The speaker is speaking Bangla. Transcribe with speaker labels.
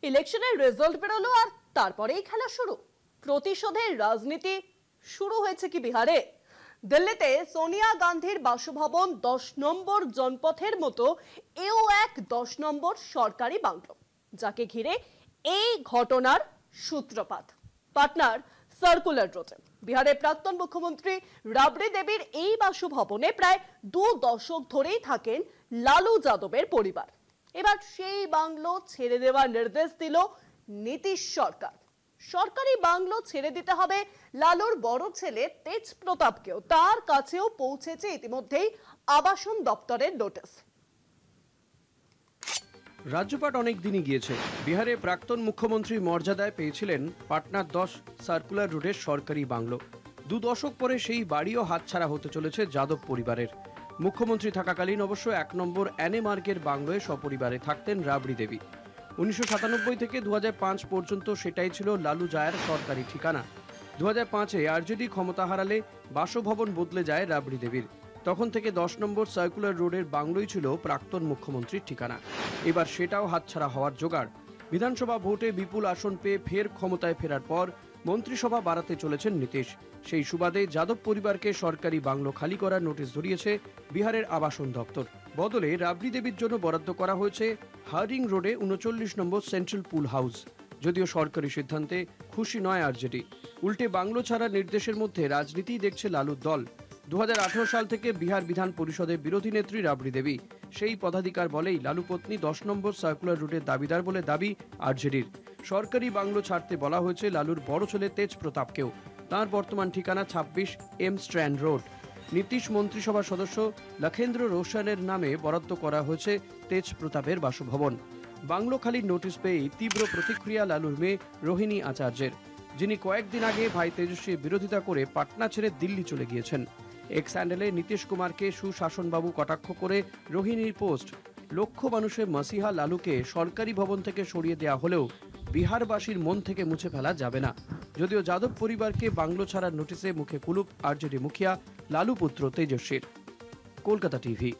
Speaker 1: ইলেকশনের রেজাল্ট বেরোলো আর তারপরেই খেলা শুরু। প্রতিশোধের রাজনীতি শুরু হয়েছে কি বিহারে? দিল্লিতে সোনিয়া গান্ধীর বাসভবন 10 নম্বর জনপথের মতো এও এক 10 নম্বর সরকারি বাংলো, যাকে ঘিরে এই ঘটনার সূত্রপাত পাটনার সার্কুলার রোডে। বিহারের প্রাক্তন মুখ্যমন্ত্রী রাবড়ি দেবীর এই বাসভবনে প্রায় 2 দশক ধরেই থাকেন লালু যাদবের পরিবার। এবার সেই বাংলো ছেড়ে দেওয়ার নির্দেশ দিল নীতিশ সরকার। সরকারি বাংলো ছেড়ে দিতে হবে লালুর বড় ছেলে তেজ প্রতাপকেও। তার কাছেও পৌঁছেছে ইতিমধ্যেই আবাসন দপ্তরের নোটিশ।
Speaker 2: রাজ্যপাট অনেক দিনই গিয়েছে। বিহারে প্রাক্তন মুখ্যমন্ত্রী মর্যাদায় পেয়েছিলেন পাটনার 10 সার্কুলার রোডের সরকারি বাংলো। 2 দশক পরে সেই বাড়িও হাতছাড়া হতে চলেছে যাদব পরিবারের। মুখ্যমন্ত্রী থাকাকালীন অবশ্য 1 নম্বর অ্যানে মার্গের বাংলোয় সপরিবারে থাকতেন রাবড়ি দেবী। 1997 থেকে 2005 পর্যন্ত সেটাই ছিল লালু জায়ার সরকারি ঠিকানা। 2005-এ আরজেডি ক্ষমতা হারালে বাসভবন বদলে যায় রাবড়ি দেবীর। তখন থেকে 10 নম্বর সার্কুলার রোডের বাংলোই ছিল প্রাক্তন মুখ্যমন্ত্রীর ঠিকানা। এবার সেটাও হাতছাড়া হওয়ার জোগাড়। বিধানসভা ভোটে বিপুল আসন পেয়ে ফের ক্ষমতায় ফেরার পর মন্ত্রিসভা বাড়াতে চলেছেন নীতিশ। সেই সুবাদে যাদব পরিবারকে সরকারি বাংলো খালি করার নোটিশ ধরিয়েছে বিহারের আবাসন দপ্তর। বদলে রাবড়ি দেবীর জন্য বরাদ্দ করা হয়েছে হারিং রোডে 39 নম্বর সেন্ট্রাল পুল হাউস। যদিও সরকারি সিদ্ধান্তে খুশি নয় আরজেডি। উল্টে বাংলো ছাড়ার নির্দেশের মধ্যে রাজনীতিই দেখছে লালুর দল। 2018 সাল থেকে বিহার বিধান পরিষদের বিরোধী নেত্রী রাবড়ি দেবী। সেই পদাধিকার বলেই লালু পত্নী 10 নম্বর সার্কুলার রুটের দাবিদার বলে দাবি আরজেডির। সরকারি বাংলো ছাড়তে বলা হয়েছে লালুর বড় ছেলে তেজ প্রতাপকেও। তাঁর বর্তমান ঠিকানা 26 এম স্ট্র্যান্ড রোড। নীতিশ মন্ত্রিসভার সদস্য লখেন্দ্র রোশনের নামে বরাদ্দ করা হয়েছে তেজ প্রতাপের বাসভবন। বাংলো খালির নোটিশ পেয়েই তীব্র প্রতিক্রিয়া লালুর মেয়ে রোহিণী আচার্যের, যিনি কয়েকদিন আগে ভাই তেজস্বীর বিরোধিতা করে পাটনা ছেড়ে দিল্লি চলে গিয়েছেন। এক্স হ্যান্ডেলে নীতিশ কুমারকে সুশাসনবাবু কটাক্ষ করে রোহিণীর পোস্ট। লক্ষ মানুষের মাসিহা লালুকে সরকারি ভবন থেকে সরিয়ে দেওয়া হলেও বিহারবাসীর মন থেকে মুছে ফেলা যাবে না। যদিও যাদব পরিবারকে বাংলো ছাড়ার নোটিশে মুখে কুলুপ আরজেডি মুখিয়া লালু পুত্র তেজস্বীর। কলকাতা টিভি।